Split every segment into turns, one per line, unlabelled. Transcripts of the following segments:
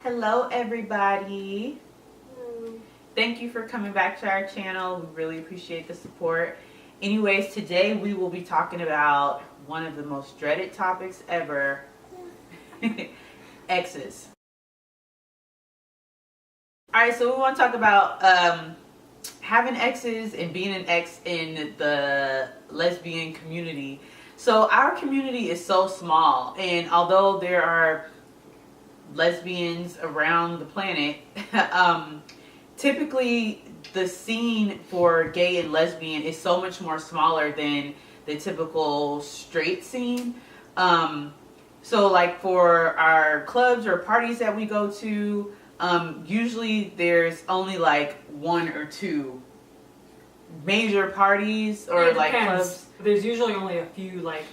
Hello everybody. Thank you for coming back to our channel. We really appreciate the support. Anyways, today we will be talking about one of the most dreaded topics ever, exes. Alright, so we want to talk about having exes and being an ex in the lesbian community. So our community is so small, and although there are lesbians around the planet, typically the scene for gay and lesbian is so much more smaller than the typical straight scene. So like for our clubs or parties that we go to, usually there's only like one or two major parties or like clubs.
There's usually only a few like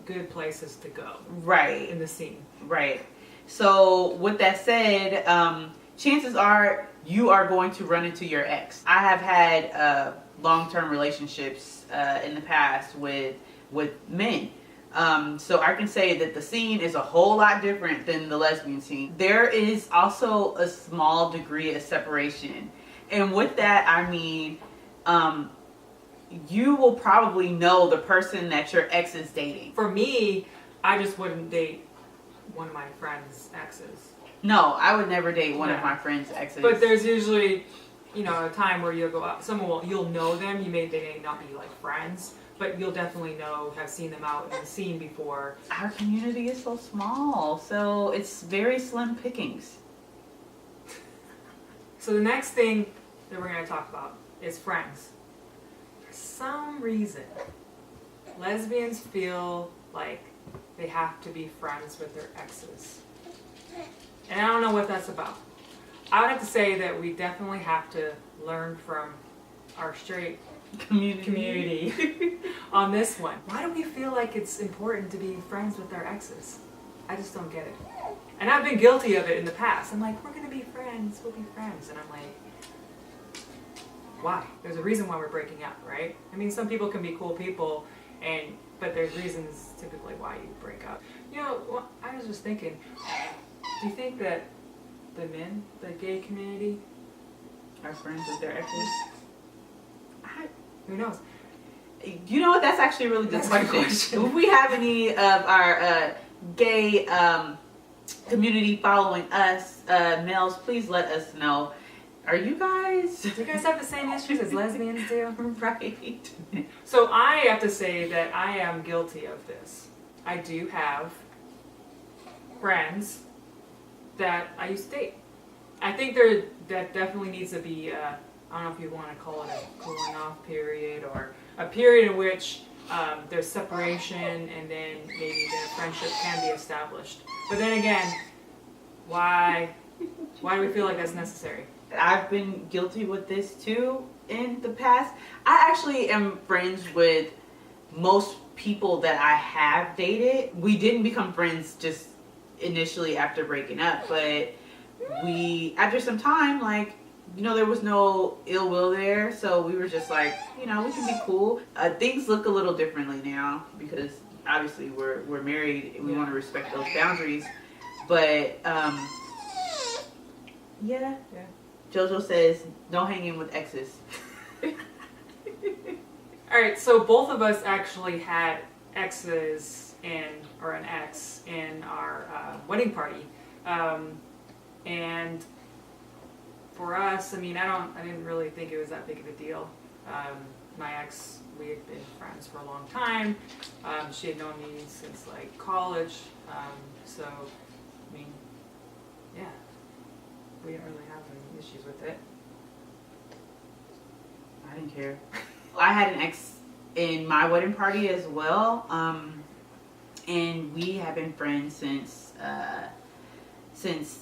good places to go.
Right.
In the scene.
Right. So with that said, chances are you are going to run into your ex. I have had long-term relationships in the past with men. So I can say that the scene is a whole lot different than the lesbian scene. There is also a small degree of separation. And with that, I mean, you will probably know the person that your ex is dating.
For me, I just wouldn't date one of my friends' exes.
No, I would never date one of my friends' exes.
But there's usually, you know, a time where you'll go out. You'll know them. They may not be like friends, but you'll definitely have seen them out in the scene before.
Our community is so small, so it's very slim pickings.
So the next thing that we're going to talk about is friends. For some reason, lesbians feel like they have to be friends with their exes. And I don't know what that's about. I would have to say that we definitely have to learn from our straight community on this one. Why do we feel like it's important to be friends with our exes? I just don't get it. And I've been guilty of it in the past. I'm like, we're going to be friends. We'll be friends. And I'm like, why? There's a reason why we're breaking up, right? I mean, some people can be cool people, but there's reasons typically why you break up. You know, well, I was just thinking, do you think that the gay community,
are friends with their exes?
Who knows?
You know what? That's actually a really good question. If we have any of our gay community following us, males, please let us know. Are you guys?
Do you guys have the same issues as lesbians do?
Right.
So I have to say that I am guilty of this. I do have friends that I used to date. I think that definitely needs to be, I don't know if you want to call it a cooling off period or a period in which there's separation and then maybe the friendship can be established. But then again, why do we feel like that's necessary?
I've been guilty with this too in the past. I actually am friends with most people that I have dated. We didn't become friends just initially after breaking up, but after some time, like, you know, there was no ill will there, so we were just like, you know, we can be cool. Things look a little differently now because obviously we're married and we want to respect those boundaries. But yeah. Jojo says no hanging with exes.
All right, so both of us actually had exes or an ex in our wedding party, and for us, I mean, I didn't really think it was that big of a deal. My ex, we had been friends for a long time. She had known me since like college, so I mean, yeah, we didn't really have any issues with it.
I didn't care. I had an ex in my wedding party as well, and we have been friends since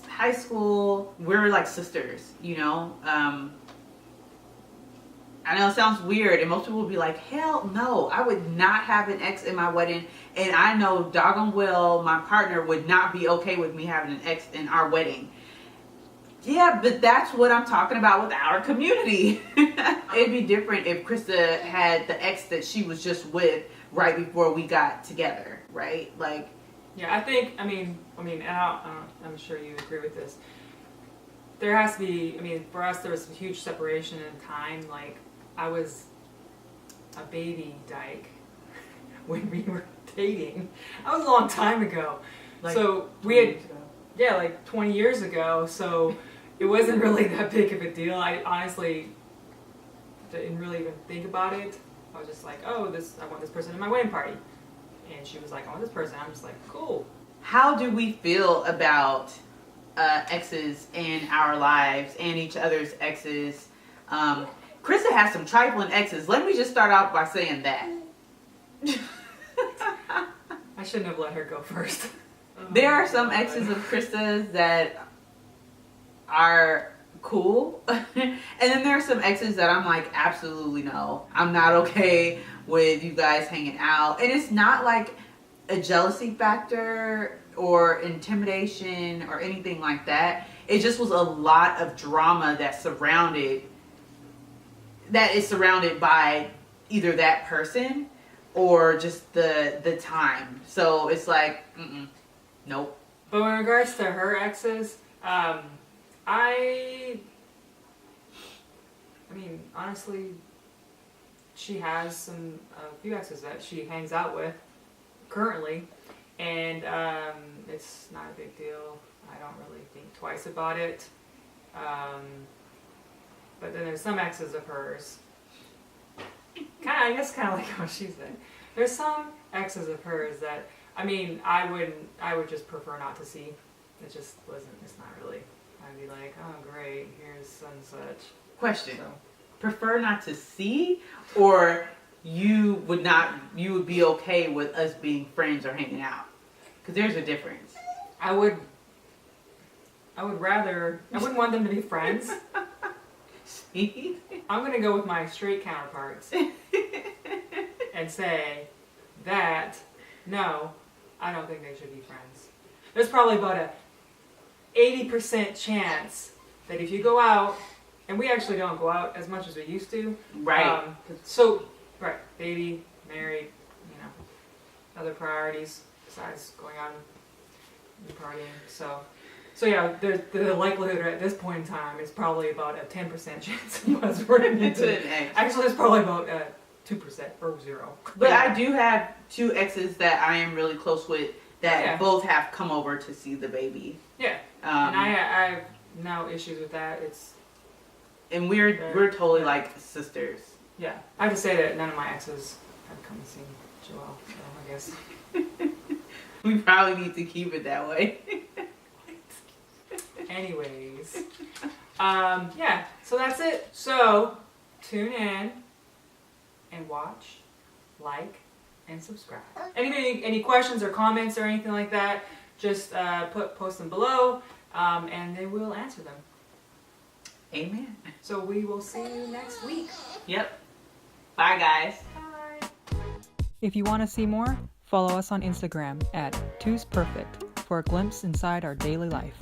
high school. We're like sisters, you know. I know it sounds weird, and most people will be like, hell no, I would not have an ex in my wedding, and I know doggone well my partner would not be okay with me having an ex in our wedding. Yeah, but that's what I'm talking about with our community. It'd be different if Krista had the ex that she was just with right before we got together, right? Like,
Yeah, I think, and I'm sure you agree with this. There has to be, for us, there was a huge separation in time. Like, I was a baby dyke when we were dating. That was a long time ago.
Like
so we
20
had,
years ago.
yeah, like 20 years ago. So it wasn't really that big of a deal. I honestly didn't really even think about it. I was just like, oh, I want this person in my wedding party. And she was like, I want this person. I'm just like, cool.
How do we feel about exes in our lives and each other's exes? Krista has some trifling exes. Let me just start off by saying that.
I shouldn't have let her go first.
There are some exes of Krista's that are cool. And then there are some exes that I'm like, absolutely no. I'm not okay with you guys hanging out. And it's not like a jealousy factor or intimidation or anything like that. It just was a lot of drama that is surrounded by either that person or just the time. So it's like, nope.
But in regards to her exes, honestly, she has a few exes that she hangs out with currently, and it's not a big deal. I don't really think twice about it. But then there's some exes of hers. I guess kind of like what she said. There's some exes of hers that I would just prefer not to see. It just wasn't. It's not really. I'd be like, oh great, here's such and such.
Question.
So.
Prefer not to see, or you would be okay with us being friends or hanging out? Because there's a difference.
I would rather. I wouldn't want them to be friends.
See?
I'm gonna go with my straight counterparts and say that no, I don't think they should be friends. There's probably about a 80% chance that if you go out, and we actually don't go out as much as we used to.
Right.
Right, baby, married, other priorities besides going out and partying. So yeah, the likelihood at this point in time is probably about a 10% chance of us running into it. Actually, it's probably about 2% or 0.
But I do have 2 exes that I am really close with that both have come over to see the baby.
Yeah. And I have no issues with that.
And we're totally like sisters.
Yeah. I have to say that none of my exes have come to see Joelle, so I guess.
We probably need to keep it that way.
Anyways. Yeah, so that's it. So, tune in and watch, like, and subscribe. Any questions or comments or anything like that, just post them below, and then we'll answer them.
Amen.
So we will see you next week.
Yep. Bye, guys.
Bye. If you want to see more, follow us on Instagram at 2sperfect for a glimpse inside our daily life.